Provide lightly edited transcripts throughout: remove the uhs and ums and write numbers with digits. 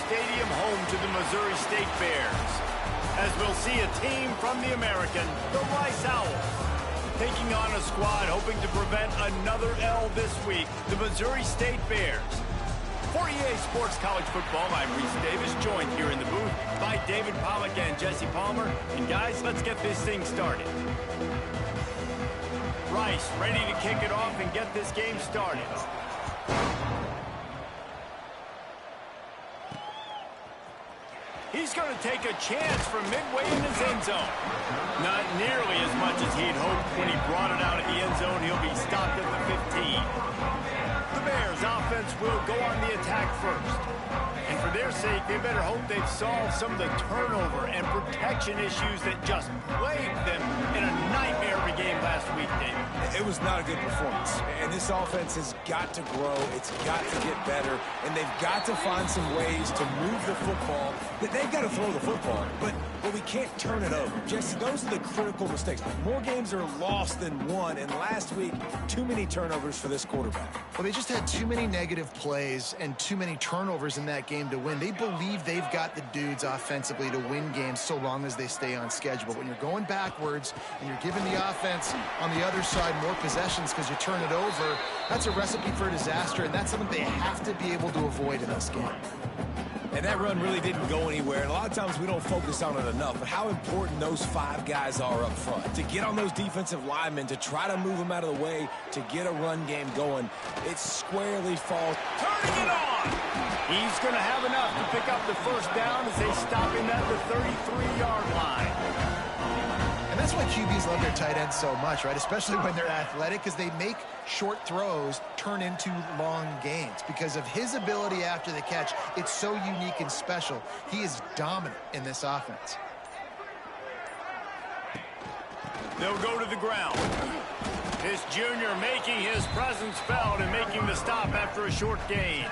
Stadium, home to the Missouri State Bears. As we'll see a team from the American, the Rice Owls, taking on a squad hoping to prevent another L this week, the Missouri State Bears. For EA Sports College Football, I'm Reese Davis, joined here in the booth by David Pollack and Jesse Palmer. And guys, let's get this thing started. Rice ready to kick it off and get this game started. He's going to take a chance from midway in his end zone. Not nearly as much as he'd hoped when he brought it out of the end zone. He'll be stopped at the 15. The Bears offense will go on the attack first. And for their sake, they better hope they've solved some of the turnover and protection issues that just plagued them in a nightmare game last week, David. It was not a good performance. And this offense has got to grow. It's got to get better. And they've got to find some ways to move the football. They've got to throw the football, but we can't turn it over. Jesse, those are the critical mistakes. More games are lost than won, and last week, too many turnovers for this quarterback. Well, they just had too many negative plays and too many turnovers in that game to win. They believe they've got the dudes offensively to win games so long as they stay on schedule. But when you're going backwards and you're giving the offense on the other side more possessions because you turn it over, that's a recipe for disaster, and that's something they have to be able to avoid in this game. And that run really didn't go anywhere. And a lot of times we don't focus on it enough, but how important those five guys are up front. To get on those defensive linemen, to try to move them out of the way, to get a run game going, it squarely falls. Turning it on! He's going to have enough to pick up the first down as they stop him at the 33-yard line. And that's why QBs love their tight ends so much, right? Especially when they're athletic, because they make short throws turn into long gains. Because of his ability after the catch, it's so unique and special. He is dominant in this offense. They'll go to the ground. This junior making his presence felt and making the stop after a short gain.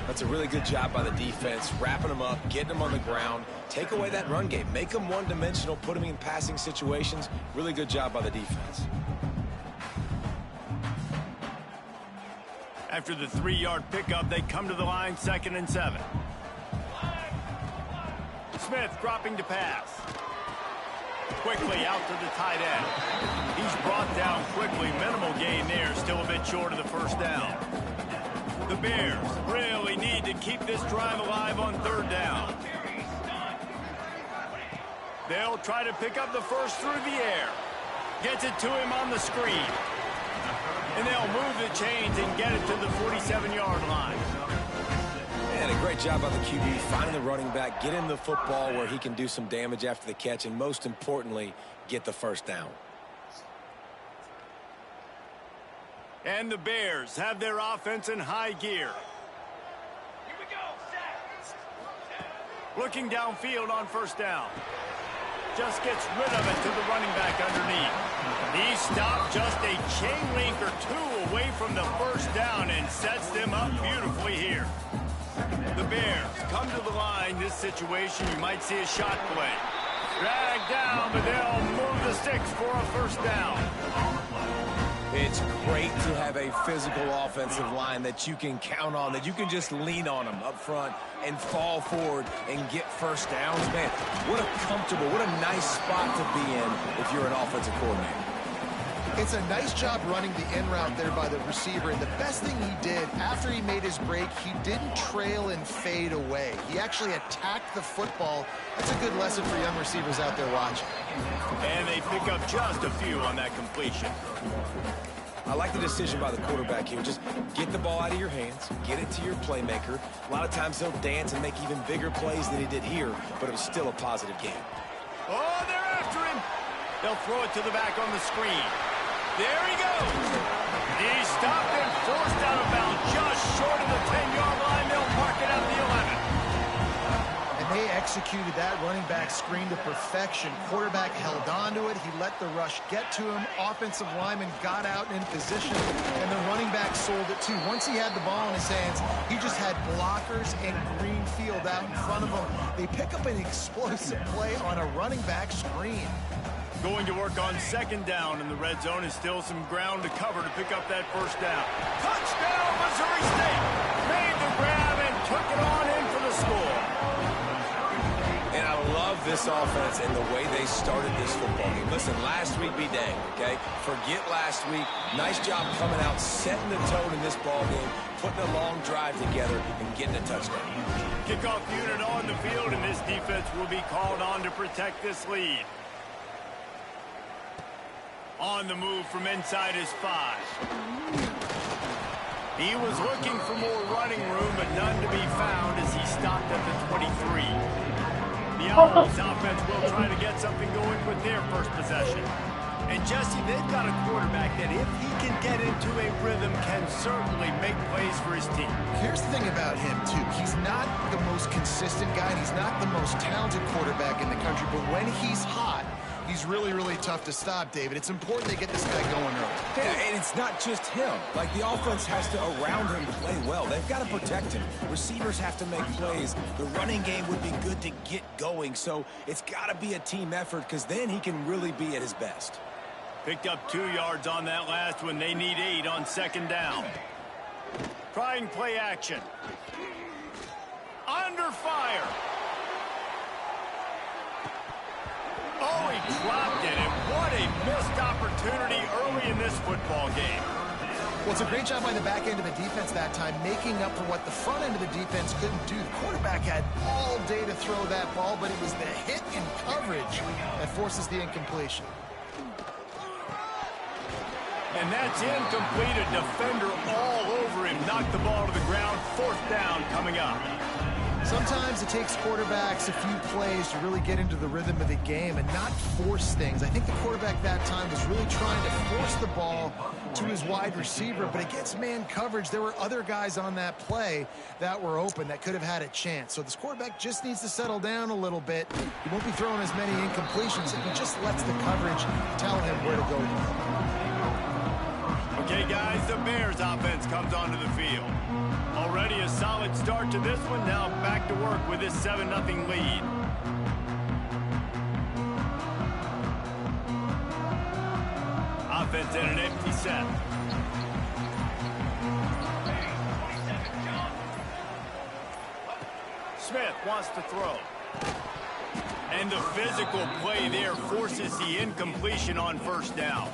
That's a really good job by the defense, wrapping them up, getting them on the ground. Take away that run game. Make them one-dimensional, put them in passing situations. Really good job by the defense. After the 3-yard pickup, they come to the line, 2nd and 7. Smith dropping to pass. Quickly out to the tight end. He's brought down quickly. Minimal gain there, still a bit short of the first down. The Bears really need to keep this drive alive on 3rd down. They'll try to pick up the first through the air. Gets it to him on the screen. And they'll move the chains and get it to the 47-yard line. And a great job by the QB, finding the running back, get him the football where he can do some damage after the catch, and most importantly, get the first down. And the Bears have their offense in high gear. Here we go, Looking downfield on 1st down. Just gets rid of it to the running back underneath. He stopped just a chain link or two away from the first down and sets them up beautifully here. The Bears come to the line. This situation, you might see a shot play. Dragged down, but they'll move the sticks for a first down. It's great to have a physical offensive line that you can count on, that you can just lean on them up front and fall forward and get first downs. Man, what a comfortable, what a nice spot to be in if you're an offensive coordinator. It's a nice job running the in route there by the receiver, and the best thing he did after he made his break, he didn't trail and fade away. He actually attacked the football. That's a good lesson for young receivers out there watching. And they pick up just a few on that completion. I like the decision by the quarterback here. Just get the ball out of your hands, get it to your playmaker. A lot of times he'll dance and make even bigger plays than he did here, but it was still a positive game. Oh, they're after him. They'll throw it to the back on the screen. There he goes. He's stopped and forced out of bounds just short of the 10-yard line. They'll mark it at the 11. And they executed that running back screen to perfection. Quarterback held on to it. He let the rush get to him. Offensive lineman got out in position, and the running back sold it too. Once he had the ball in his hands, he just had blockers and green field out in front of him. They pick up an explosive play on a running back screen. Going to work on 2nd down, and the red zone is still some ground to cover to pick up that first down. Touchdown, Missouri State! Made the grab and took it on in for the score. this offense and the way they started this football game. Listen, last week be dang, okay? Forget last week. Nice job coming out, setting the tone in this ball game, putting a long drive together, and getting a touchdown. Kickoff unit on the field, and this defense will be called on to protect this lead. On the move from inside his 5. He was looking for more running room, but none to be found as he stopped at the 23. The Owls offense will try to get something going with their first possession. And Jesse, they've got a quarterback that if he can get into a rhythm can certainly make plays for his team. Here's the thing about him, too. He's not the most consistent guy, and he's not the most talented quarterback in the country, but when he's hot, he's really, really tough to stop, David. It's important they get this guy going early. Yeah, and it's not just him. Like, the offense has to, around him, play well. They've got to protect him. Receivers have to make plays. The running game would be good to get going, so it's got to be a team effort because then he can really be at his best. Picked up 2 yards on that last one. They need 8 on second down. Trying play action. Under fire. Oh, he dropped it, and what a missed opportunity early in this football game. Well, it's a great job by the back end of the defense that time, making up for what the front end of the defense couldn't do. The quarterback had all day to throw that ball, but it was the hit in coverage that forces the incompletion. And that's incomplete. A defender all over him. Knocked the ball to the ground. 4th down coming up. Sometimes it takes quarterbacks a few plays to really get into the rhythm of the game and not force things. I think the quarterback that time was really trying to force the ball to his wide receiver, but against man coverage, there were other guys on that play that were open that could have had a chance. So this quarterback just needs to settle down a little bit. He won't be throwing as many incompletions if he just lets the coverage tell him where to go. Okay, guys, the Bears offense comes onto the field. Already a solid start to this one. Now back to work with this 7-0 lead. Offense in an empty set. Smith wants to throw. And the physical play there forces the incompletion on 1st down.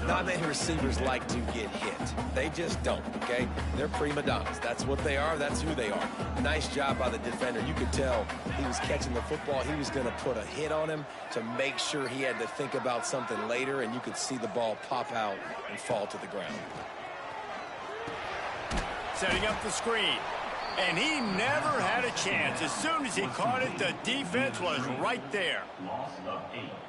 Not many receivers like to get hit. They just don't, okay? They're prima donnas. That's what they are. That's who they are. Nice job by the defender. You could tell he was catching the football. He was going to put a hit on him to make sure he had to think about something later, and you could see the ball pop out and fall to the ground. Setting up the screen. And he never had a chance. As soon as he caught it, the defense was right there.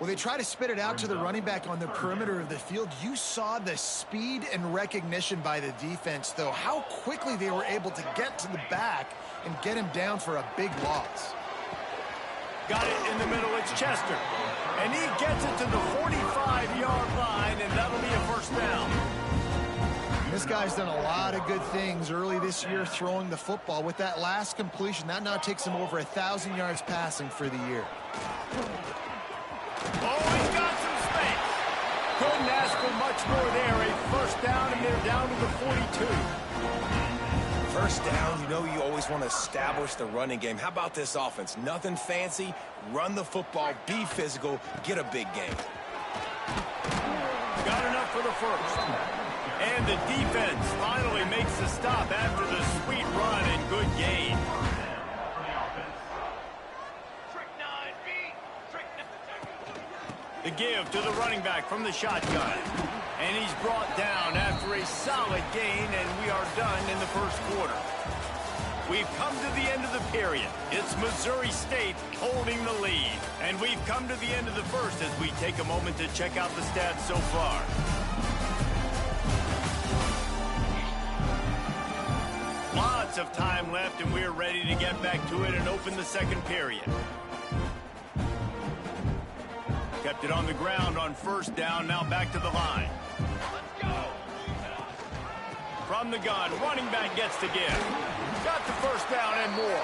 Well, they try to spit it out to the running back on the perimeter of the field. You saw the speed and recognition by the defense, though. How quickly they were able to get to the back and get him down for a big loss. Got it in the middle. It's Chester. And he gets it to the 45-yard line, and that'll be a 1st down. This guy's done a lot of good things early this year throwing the football. With that last completion, that now takes him over 1,000 yards passing for the year. Oh, he's got some space. Couldn't ask for much more there. A 1st down, and they're down to the 42. 1st down, you know you always want to establish the running game. How about this offense? Nothing fancy. Run the football, be physical, get a big game. Got enough for the 1st. And the defense finally makes the stop after the sweet run and good gain. The give to the running back from the shotgun. And he's brought down after a solid gain, and we are done in the 1st quarter. We've come to the end of the period. It's Missouri State holding the lead. And we've come to the end of the 1st as we take a moment to check out the stats so far. Lots of time left, and we're ready to get back to it and open the 2nd period. Kept it on the ground on 1st down, now back to the line. Let's go. From the gun, running back gets to give. Got the 1st down and more.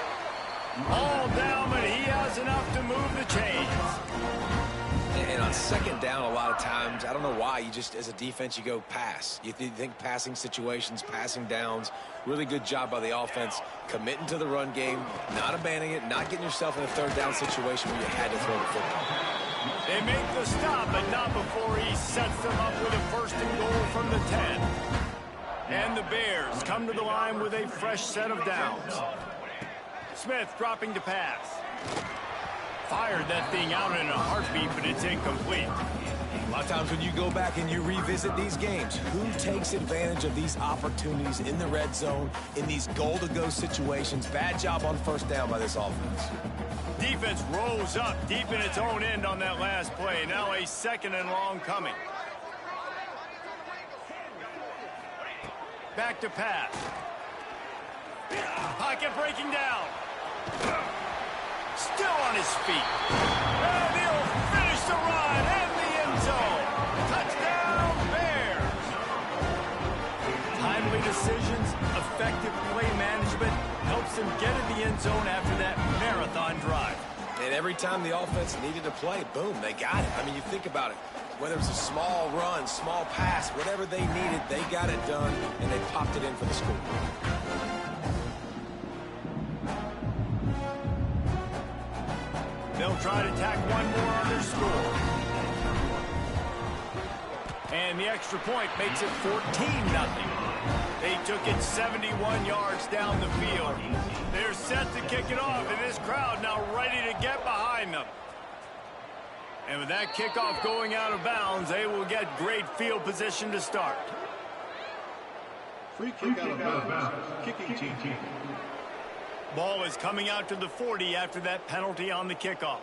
All down, but he has enough to move the chains. And on On second down, a lot of times, I don't know why, you just, as a defense, you go pass. You think passing situations, passing downs. Really good job by the offense, committing to the run game, not abandoning it, not getting yourself in a third down situation where you had to throw the football. They make the stop, but not before he sets them up with a first and goal from the 10. And the Bears come to the line with a fresh set of downs. Smith dropping to pass. Fired that thing out in a heartbeat, but it's incomplete. A lot of times when you go back and you revisit these games, who takes advantage of these opportunities in the red zone, in these goal-to-go situations? Bad job on first down by this offense. Defense rolls up deep in its own end on that last play. Now a second and long coming. Back to pass. Pocket breaking down. Still on his feet. And he'll finish the run and the end zone. Touchdown, Bears. Timely decisions, effective play management helps them get in the end zone after that marathon drive. And every time the offense needed to play, boom, they got it. I mean, you think about it. Whether it's a small run, small pass, whatever they needed, they got it done, and they popped it in for the score. They'll try to tack one more on their score. And the extra point makes it 14-0. They took it 71 yards down the field. They're set to kick it off, and this crowd now ready to get behind them. And with that kickoff going out of bounds, they will get great field position to start. Free kick out of bounds. Kicking team. Ball is coming out to the 40 after that penalty on the kickoff.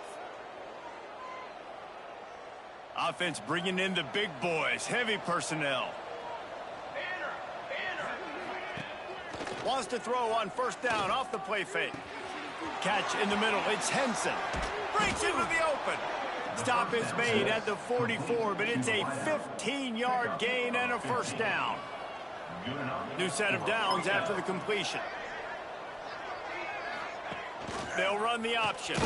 Offense bringing in the big boys, heavy personnel. Wants to throw on first down off the play fake. Catch in the middle, it's Henson. Breaks into the open. Stop is made at the 44, but it's a 15-yard gain and a first down. New set of downs after the completion. They'll run the option.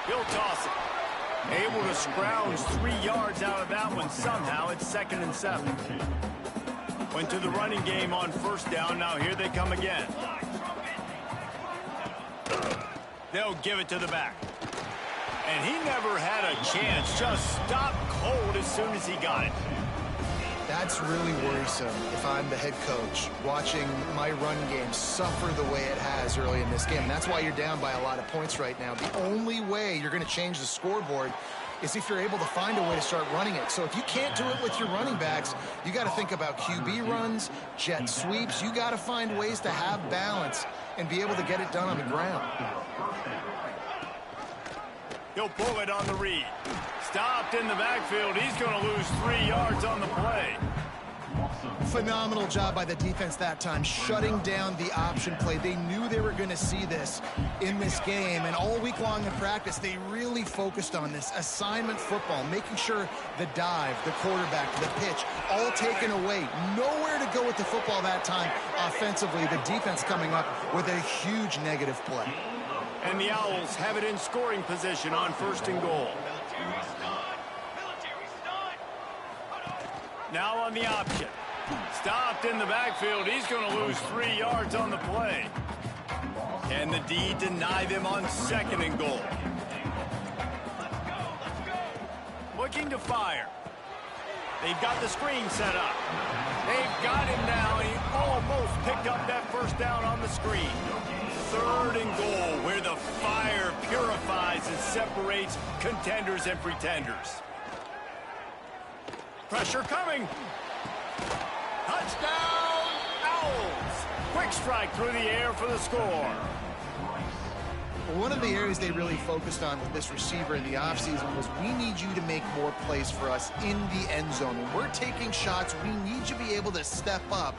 He'll toss it. Able to scrounge 3 yards out of that one somehow. It's 2nd and 7. Went to the running game on first down. Now here they come again. They'll give it to the back. And he never had a chance. Just stopped cold as soon as he got it. That's really worrisome if I'm the head coach watching my run game suffer the way it has early in this game. And that's why you're down by a lot of points right now. The only way you're going to change the scoreboard is if you're able to find a way to start running it. So if you can't do it with your running backs, you got to think about QB runs, jet sweeps. You got to find ways to have balance and be able to get it done on the ground. He'll pull it on the read. Stopped in the backfield. He's going to lose 3 yards on the play. Phenomenal job by the defense that time, shutting down the option play. They knew they were going to see this in this game, and all week long in practice, they really focused on this assignment football, making sure the dive, the quarterback, the pitch, all taken away. Nowhere to go with the football that time offensively. The defense coming up with a huge negative play. And the Owls have it in scoring position on 1st and goal. Now on the option. Stopped in the backfield. He's going to lose 3 yards on the play. Can the D deny them on 2nd and goal? Looking to fire. They've got the screen set up. They've got him now, and he almost picked up that first down on the screen. 3rd and goal, where the fire purifies and separates contenders and pretenders. Pressure coming. Touchdown, Owls. Quick strike through the air for the score. One of the areas they really focused on with this receiver in the offseason was, we need you to make more plays for us in the end zone. When we're taking shots, we need you to be able to step up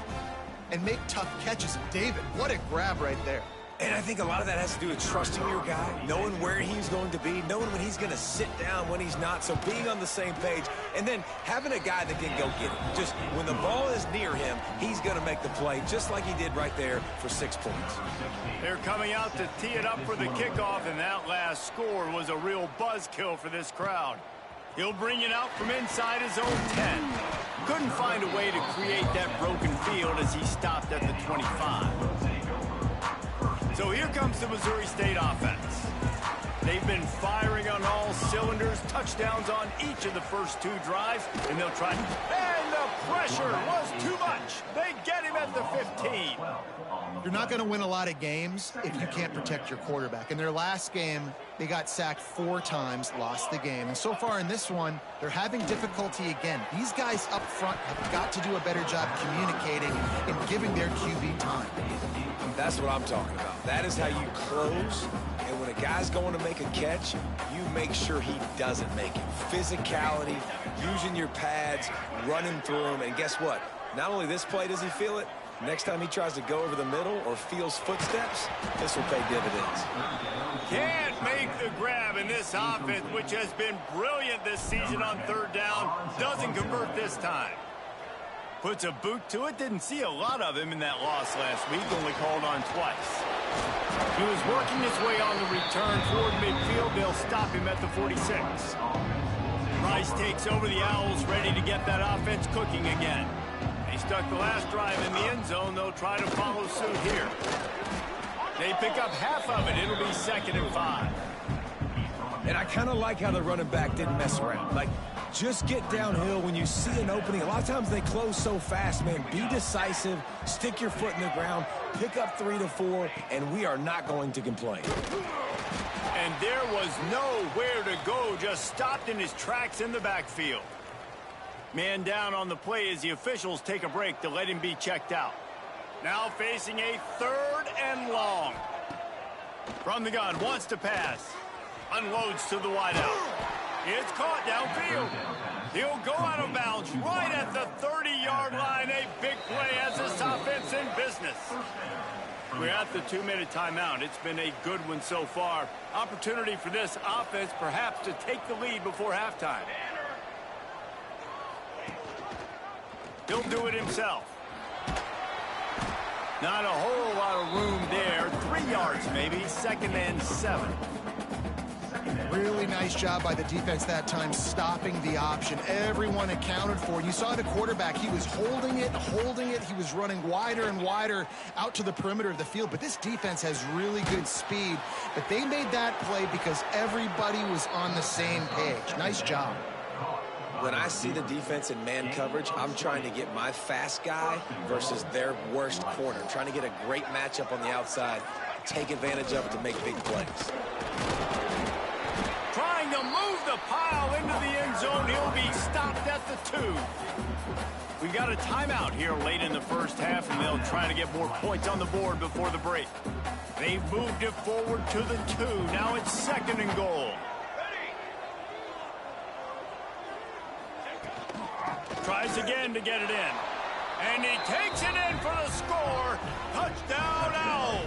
and make tough catches. David, what a grab right there. And I think a lot of that has to do with trusting your guy, knowing where he's going to be, knowing when he's going to sit down, when he's not, so being on the same page, and then having a guy that can go get it. Just when the ball is near him, he's going to make the play, just like he did right there for 6 points. They're coming out to tee it up for the kickoff, and that last score was a real buzzkill for this crowd. He'll bring it out from inside his own 10. Couldn't find a way to create that broken field as he stopped at the 25. So here comes the Missouri State offense. They've been firing on all cylinders, touchdowns on each of the first 2 drives, and they'll try. And the pressure was too much. They get him at the 15. You're not going to win a lot of games if you can't protect your quarterback. In their last game, they got sacked 4 times, lost the game. And so far in this one, they're having difficulty again. These guys up front have got to do a better job communicating and giving their QB time. That's what I'm talking about. That is how you close. And when a guy's going to make a catch, you make sure he doesn't make it. Physicality, using your pads, running through them. And guess what? Not only this play does he feel it, next time he tries to go over the middle or feels footsteps, this will pay dividends. Can't make the grab in this offense, which has been brilliant this season on 3rd down. Doesn't convert this time. Puts a boot to it. Didn't see a lot of him in that loss last week. Only called on twice. He was working his way on the return toward midfield. They'll stop him at the 46. Rice takes over the Owls, ready to get that offense cooking again. They stuck the last drive in the end zone. They'll try to follow suit here. They pick up half of it. It'll be 2nd and 5. And I kind of like how the running back didn't mess around. Like, just get downhill when you see an opening. A lot of times they close so fast, man. Be decisive, stick your foot in the ground, pick up 3 to 4, and we are not going to complain. And there was nowhere to go, just stopped in his tracks in the backfield. Man down on the play as the officials take a break to let him be checked out. Now facing a 3rd and long. From the gun, wants to pass. Unloads to the wideout. It's caught downfield. He'll go out of bounds right at the 30-yard line. A big play as this offense in business. We're at the 2-minute timeout. It's been a good one so far. Opportunity for this offense perhaps to take the lead before halftime. He'll do it himself. Not a whole lot of room there. 3 yards maybe. 2nd and 7. Really nice job by the defense that time, stopping the option. Everyone accounted for it. You saw the quarterback. He was holding it. He was running wider and wider out to the perimeter of the field. But this defense has really good speed. But they made that play because everybody was on the same page. Nice job. When I see the defense in man coverage, I'm trying to get my fast guy versus their worst corner. Trying to get a great matchup on the outside, take advantage of it to make big plays. Trying to move the pile into the end zone. He'll be stopped at the 2. We've got a timeout here late in the first half, and they'll try to get more points on the board before the break. They've moved it forward to the 2. Now it's 2nd and goal. Tries again to get it in. And he takes it in for the score. Touchdown, Owls.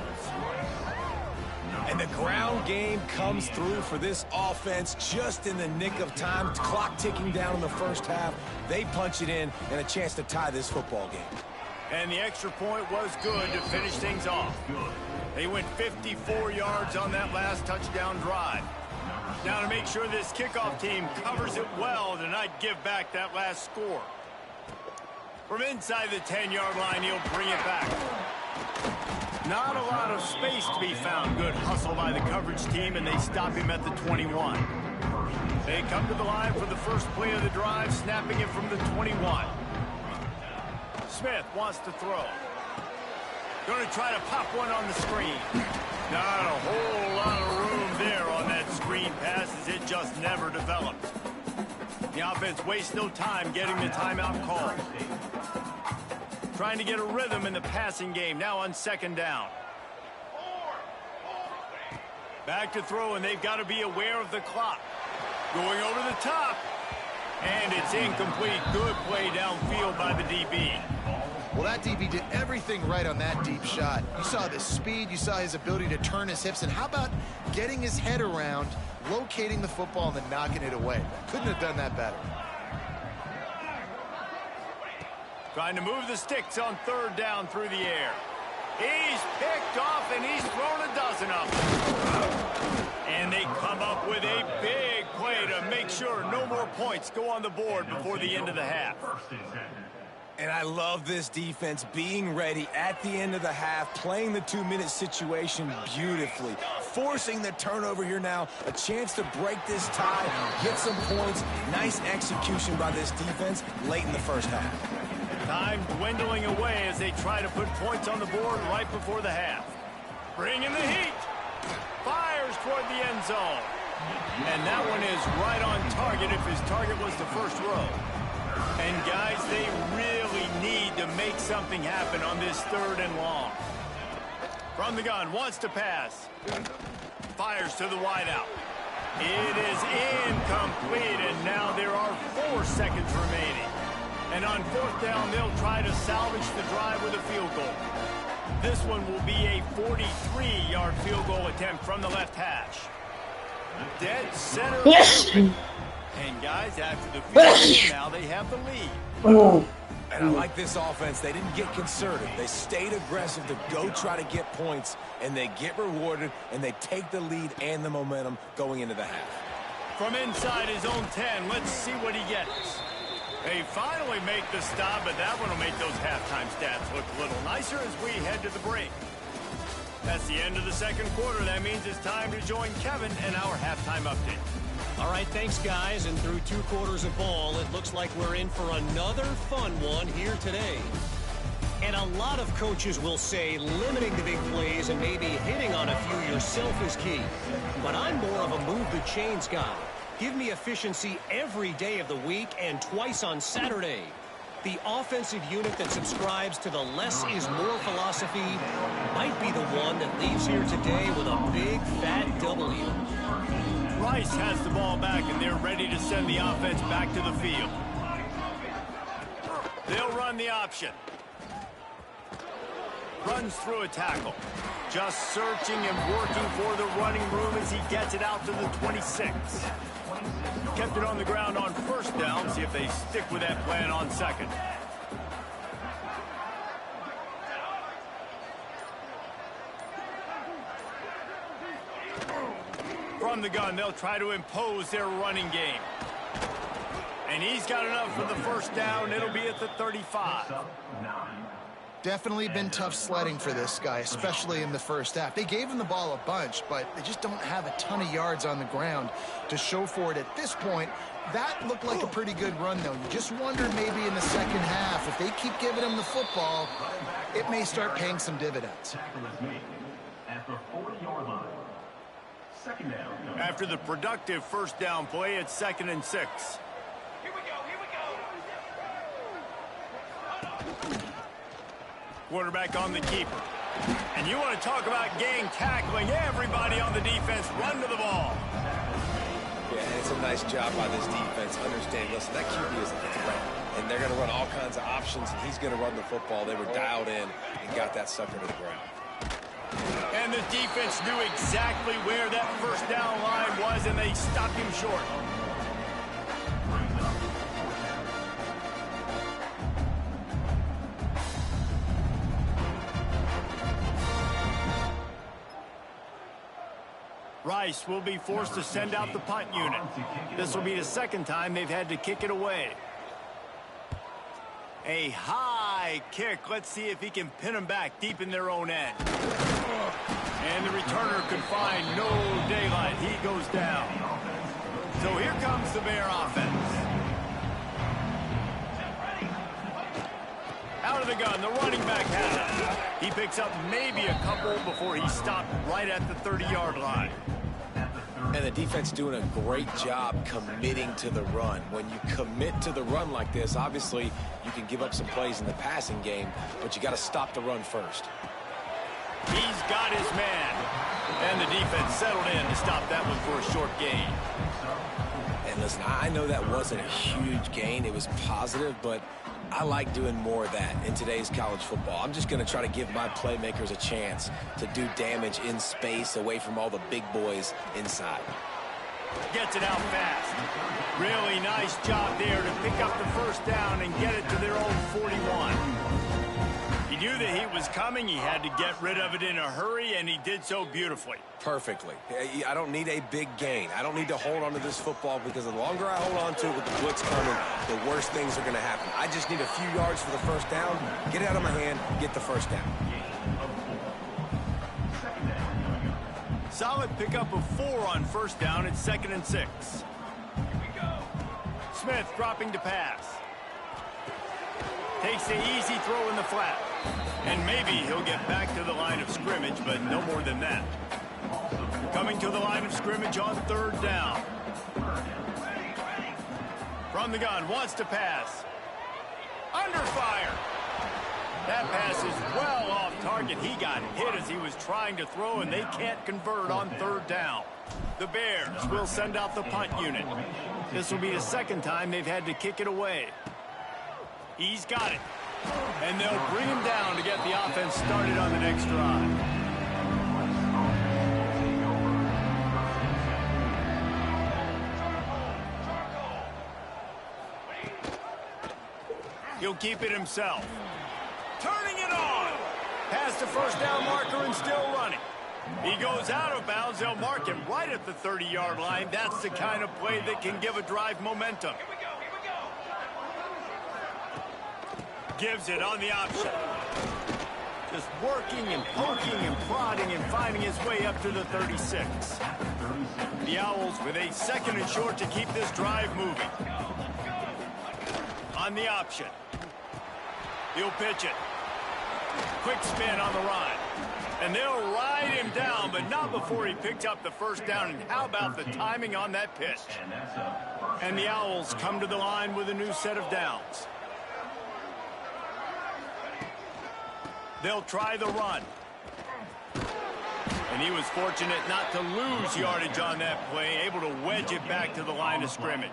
And the ground game comes through for this offense just in the nick of time. Clock ticking down in the first half. They punch it in and a chance to tie this football game. And the extra point was good to finish things off. They went 54 yards on that last touchdown drive. Now to make sure this kickoff team covers it well to not give back that last score. From inside the 10-yard line, he'll bring it back. Not a lot of space to be found. Good hustle by the coverage team, and they stop him at the 21. They come to the line for the first play of the drive, snapping it from the 21. Smith wants to throw. Going to try to pop one on the screen. Not a whole lot of room there on that screen pass as it just never developed. The offense wastes no time getting the timeout call. Trying to get a rhythm in the passing game, now on 2nd down. Back to throw, and they've got to be aware of the clock. Going over the top, and it's incomplete. Good play downfield by the DB. Well, that DB did everything right on that deep shot. You saw the speed, you saw his ability to turn his hips, and how about getting his head around, locating the football, and then knocking it away? Couldn't have done that better. Trying to move the sticks on 3rd down through the air. He's picked off, and he's thrown a dozen of them. And they come up with a big play to make make sure no more points go on the board before the end of the half. And I love this defense being ready at the end of the half, playing the 2-minute situation beautifully, forcing the turnover here now, a chance to break this tie, get some points. Nice execution by this defense late in the first half. Time dwindling away as they try to put points on the board right before the half. Bringing the heat. Fires toward the end zone. And that one is right on target if his target was the first row. And, guys, they really need to make something happen on this 3rd and long. From the gun, wants to pass. Fires to the wideout. It is incomplete, and now there are 4 seconds remaining. And on 4th down, they'll try to salvage the drive with a field goal. This one will be a 43-yard field goal attempt from the left hash. Dead center. And guys, after the field goal, now they have the lead. And I like this offense. They didn't get conservative. They stayed aggressive to go try to get points, and they get rewarded, and they take the lead and the momentum going into the half. From inside his own 10, let's see what he gets. They finally make the stop, but that one will make those halftime stats look a little nicer as we head to the break. That's the end of the second quarter. That means it's time to join Kevin and our halftime update. All right, thanks, guys. And through 2 quarters of ball, it looks like we're in for another fun one here today. And a lot of coaches will say limiting the big plays and maybe hitting on a few yourself is key. But I'm more of a move the chains guy. Give me efficiency every day of the week and twice on Saturday. The offensive unit that subscribes to the less is more philosophy might be the one that leaves here today with a big fat W. Rice has the ball back, and they're ready to send the offense back to the field. They'll run the option. Runs through a tackle. Just searching and working for the running room as he gets it out to the 26. Kept it on the ground on 1st down. See if they stick with that plan on 2nd. From the gun, they'll try to impose their running game. And he's got enough for the 1st down. It'll be at the 35. Definitely been tough sledding for this guy, especially in the first half. They gave him the ball a bunch, but they just don't have a ton of yards on the ground to show for it at this point. That looked like a pretty good run, though. You just wondered maybe in the second half, if they keep giving him the football, it may start paying some dividends. After the productive 1st down play, it's 2nd and 6. Here we go. Quarterback on the keeper. And you want to talk about gang tackling. Everybody on the defense run to the ball. Yeah, it's a nice job by this defense. Understand, listen, that QB is a threat. And they're going to run all kinds of options, and he's going to run the football. They were dialed in and got that sucker to the ground. And the defense knew exactly where that 1st down line was, and they stopped him short. Rice will be forced to send out the punt unit. This will be the 2nd time they've had to kick it away. A high kick. Let's see if he can pin them back deep in their own end. And the returner could find no daylight. He goes down. So here comes the Bear offense. Out of the gun, the running back has it. He picks up maybe a couple before he stopped right at the 30-yard line. And the defense doing a great job committing to the run. When you commit to the run like this, obviously you can give up some plays in the passing game, but you got to stop the run first. He's got his man. And the defense settled in to stop that one for a short gain. And listen, I know that wasn't a huge gain. It was positive, but I like doing more of that in today's college football. I'm just going to try to give my playmakers a chance to do damage in space away from all the big boys inside. Gets it out fast. Really nice job there to pick up the 1st down and get it to their own 41. He knew the heat was coming. He had to get rid of it in a hurry, and he did so beautifully. Perfectly. I don't need a big gain. I don't need to hold on to this football because the longer I hold on to it with the blitz coming, the worse things are going to happen. I just need a few yards for the first down, get it out of my hand, get the first down. Solid pickup of 4 on first down. It's 2nd and 6. Smith dropping to pass. Takes the easy throw in the flat. And maybe he'll get back to the line of scrimmage, but no more than that. Coming to the line of scrimmage on 3rd down. From the gun, wants to pass. Under fire. That pass is well off target. He got hit as he was trying to throw, and they can't convert on 3rd down. The Bears will send out the punt unit. This will be the 2nd time they've had to kick it away. He's got it. And they'll bring him down to get the offense started on the next drive. He'll keep it himself. Turning it on. Past the first down marker and still running. He goes out of bounds. They'll mark him right at the 30-yard line. That's the kind of play that can give a drive momentum. Gives it on the option. Just working and poking and prodding and finding his way up to the 36. The Owls with a 2nd and short to keep this drive moving. On the option. He'll pitch it. Quick spin on the run. And they'll ride him down, but not before he picked up the first down. And how about the timing on that pitch? And the Owls come to the line with a new set of downs. They'll try the run. And he was fortunate not to lose yardage on that play, able to wedge it back to the line of scrimmage.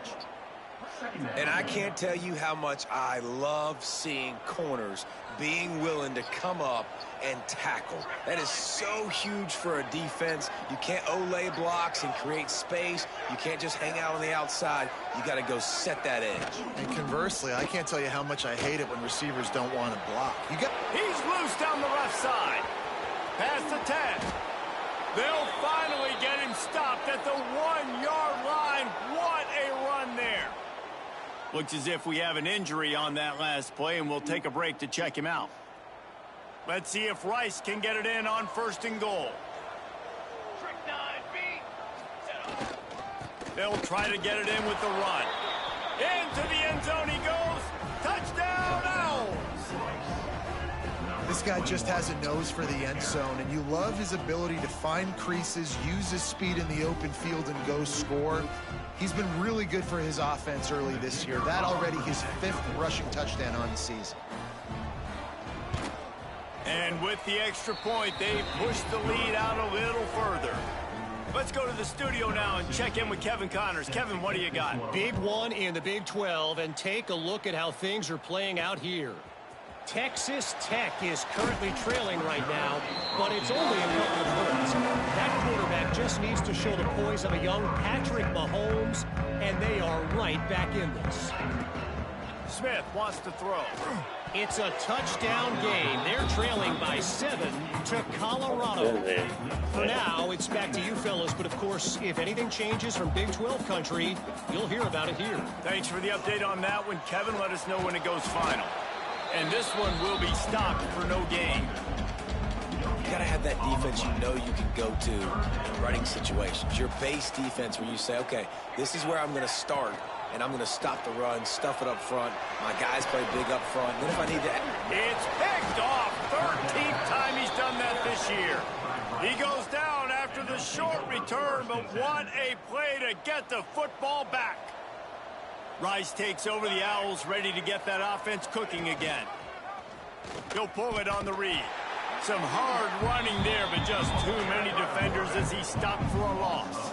And I can't tell you how much I love seeing corners being willing to come up and tackle. That is so huge for a defense. You can't Olay blocks and create space. You can't just hang out on the outside. You got to go set that edge. And conversely, I can't tell you how much I hate it when receivers don't want to block. He's loose down the left side. Past the 10. They'll finally get him stopped at the 1-yard line. What a run there. Looks as if we have an injury on that last play, and we'll take a break to check him out. Let's see if Rice can get it in on 1st and goal. They'll try to get it in with the run. Into the end zone he goes. Touchdown, Owls! This guy just has a nose for the end zone, and you love his ability to find creases, use his speed in the open field, and go score. He's been really good for his offense early this year. That already his 5th rushing touchdown on the season. And with the extra point, they push the lead out a little further. Let's go to the studio now and check in with Kevin Connors. Kevin, what do you got? Big one in the Big 12, and take a look at how things are playing out here. Texas Tech is currently trailing right now, but it's only a couple of points. That quarterback just needs to show the poise of a young Patrick Mahomes, and they are right back in this. Smith wants to throw. It's a touchdown game. They're trailing by 7 to Colorado. For now, it's back to you fellas, but of course, if anything changes from Big 12 country, you'll hear about it here. Thanks for the update on that one, Kevin. Let us know when it goes final. And this one will be stopped for no gain. You got to have that defense you know you can go to in running situations. Your base defense where you say, okay, this is where I'm going to start, and I'm going to stop the run, stuff it up front. My guys play big up front. Then if I need to... It's picked off. 13th time he's done that this year. He goes down after the short return, but what a play to get the football back. Rice takes over. The Owls ready to get that offense cooking again. He'll pull it on the read. Some hard running there, but just too many defenders as he stopped for a loss.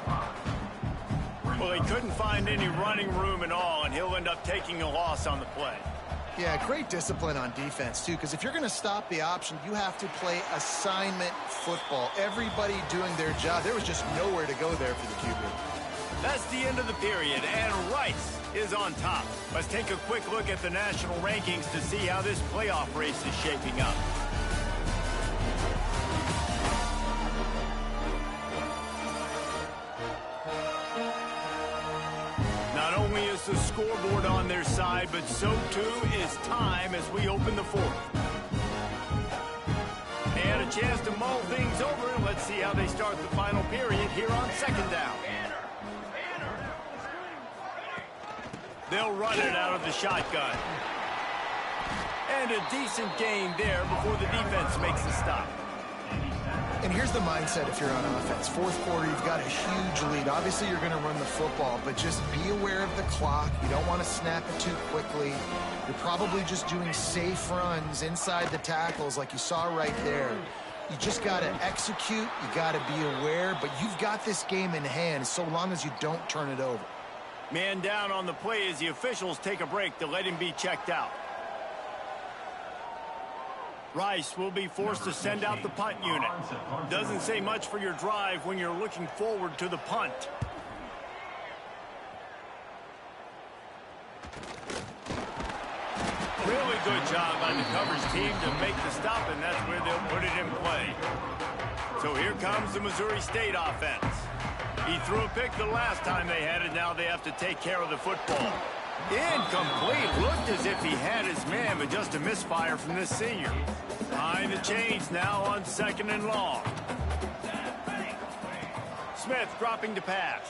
Well, he couldn't find any running room at all, and he'll end up taking a loss on the play. Yeah, great discipline on defense, too, because if you're going to stop the option, you have to play assignment football. Everybody doing their job. There was just nowhere to go there for the QB. That's the end of the period, and Rice is on top. Let's take a quick look at the national rankings to see how this playoff race is shaping up. Not only is the scoreboard on their side, but so too is time as we open the fourth. They had a chance to mull things over, and let's see how they start the final period here on second down. They'll run it out of the shotgun. And a decent gain there before the defense makes the stop. And here's the mindset if you're on offense. Fourth quarter, you've got a huge lead. Obviously, you're going to run the football, but just be aware of the clock. You don't want to snap it too quickly. You're probably just doing safe runs inside the tackles like you saw right there. You just got to execute. You got to be aware, but you've got this game in hand so long as you don't turn it over. Man down on the play as the officials take a break to let him be checked out. Rice will be forced to send out the punt unit. Doesn't say much for your drive when you're looking forward to the punt. Really good job by the coverage team to make the stop, and that's where they'll put it in play. So here comes the Missouri State offense. He threw a pick the last time they had it. Now they have to take care of the football. Incomplete. Looked as if he had his man, but just a misfire from this senior. Behind the chains now on second and long. Smith dropping to pass.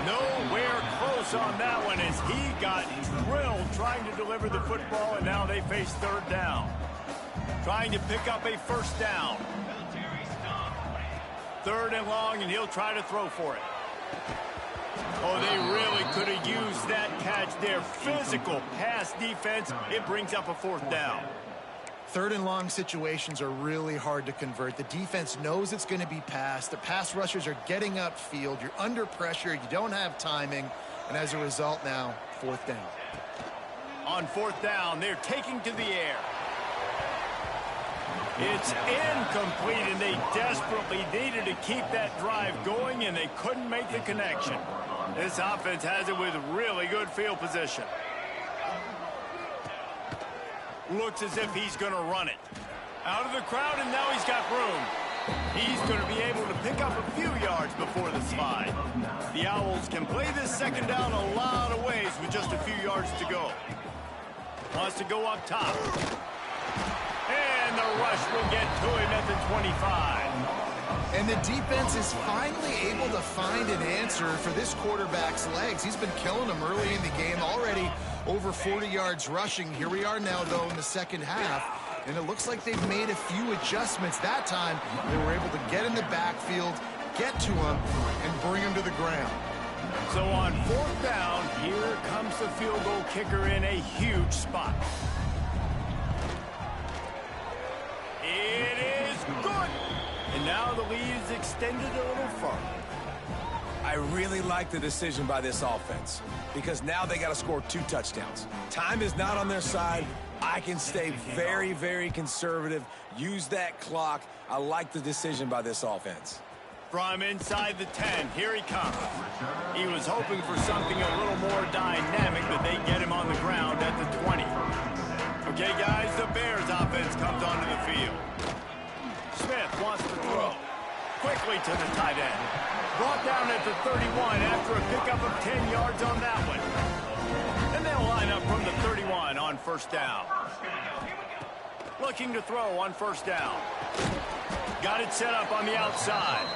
Nowhere close on that one as he got drilled trying to deliver the football, and now they face third down. Trying to pick up a first down. Third and long, and he'll try to throw for it. Oh, they really could have used that catch there. Physical pass defense. It brings up a fourth down. Third and long situations are really hard to convert. The defense knows it's going to be passed. The pass rushers are getting upfield. You're under pressure. You don't have timing. And as a result now, fourth down. On fourth down, they're taking to the air. It's incomplete, and they desperately needed to keep that drive going, and they couldn't make the connection. This offense has it with really good field position. Looks as if he's going to run it. Out of the crowd, and now he's got room. He's going to be able to pick up a few yards before the slide. The Owls can play this second down a lot of ways with just a few yards to go. Wants to go up top. And the rush will get to him at the 25. And the defense is finally able to find an answer for this quarterback's legs. He's been killing them early in the game, already over 40 yards rushing. Here we are now, though, in the second half. And it looks like they've made a few adjustments. That time, they were able to get in the backfield, get to him, and bring him to the ground. So on fourth down, here comes the field goal kicker in a huge spot. It is good. And now the lead is extended a little further. I really like the decision by this offense because now they got to score 2 touchdowns. Time is not on their side. I can stay very, very conservative, use that clock. I like the decision by this offense. From inside the 10, here he comes. He was hoping for something a little more dynamic, but they get him on the ground at the 20. Okay, guys, the Bears offense comes onto the field. Smith wants to throw. Quickly to the tight end. Brought down at the 31 after a pickup of 10 yards on that one. And they'll line up from the 31 on first down. Looking to throw on first down. Got it set up on the outside.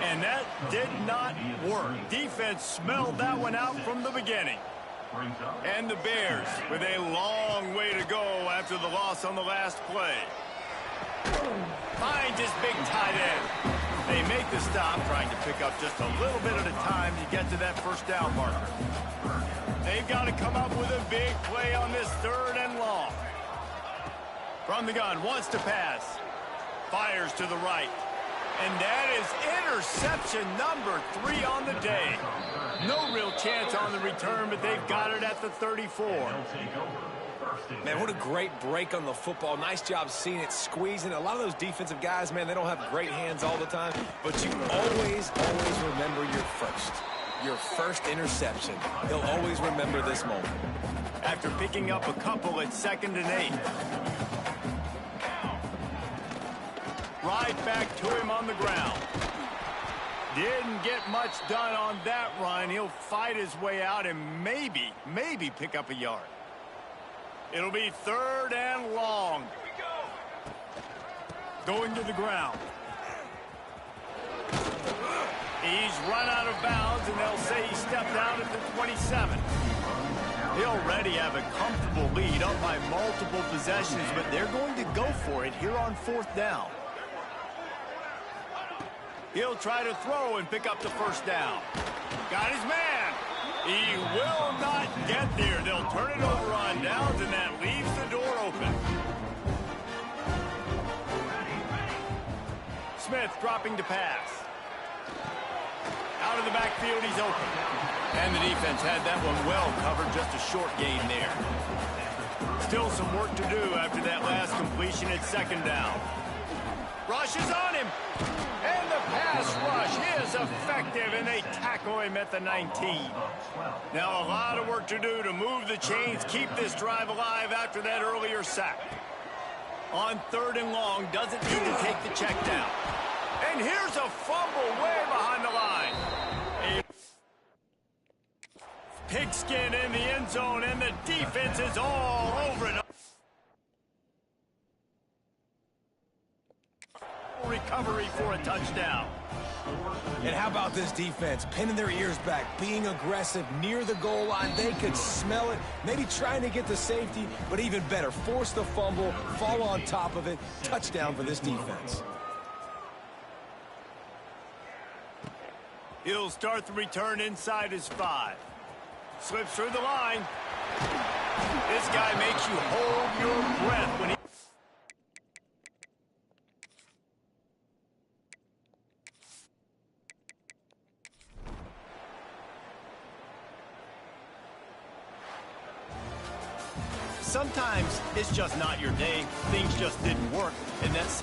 And that did not work. Defense smelled that one out from the beginning. And the Bears with a long way to go after the loss on the last play. Finds his big tight end. They make the stop, trying to pick up just a little bit at a time to get to that first down marker. They've got to come up with a big play on this third and long. From the gun, wants to pass. Fires to the right. And that is interception number 3 on the day. No real chance on the return, but they've got it at the 34. Man, what a great break on the football. Nice job seeing it, squeezing. A lot of those defensive guys, man, they don't have great hands all the time, but you always remember your first interception. He'll always remember this moment. After picking up a couple, it's 2nd and 8. Right back to him on the ground. Didn't get much done on that run. He'll fight his way out and maybe pick up a yard. It'll be 3rd and long. Going to the ground. He's run out of bounds, and they'll say he stepped out at the 27. They already have a comfortable lead up by multiple possessions, but they're going to go for it here on 4th down. He'll try to throw and pick up the 1st down. Got his man. He will not get there. They'll turn it over on downs, and that leaves the door open. Smith dropping to pass. Out of the backfield, he's open. And the defense had that one well covered, just a short gain there. Still some work to do after that last completion at 2nd down. Rush is on him. And the pass rush is effective, and they tackle him at the 19. Now a lot of work to do to move the chains, keep this drive alive after that earlier sack. On 3rd and long, doesn't need to take the check down. And here's a fumble way behind the line. A pigskin in the end zone, and the defense is all over it. Recovery for a touchdown. And how about this defense? Pinning their ears back, being aggressive near the goal line. They could smell it, maybe trying to get the safety, but even better, force the fumble, fall on top of it. Touchdown for this defense. He'll start the return inside his 5. Slips through the line. This guy makes you hold your breath when he... Sometimes it's just not your day. Things just didn't work, and that's...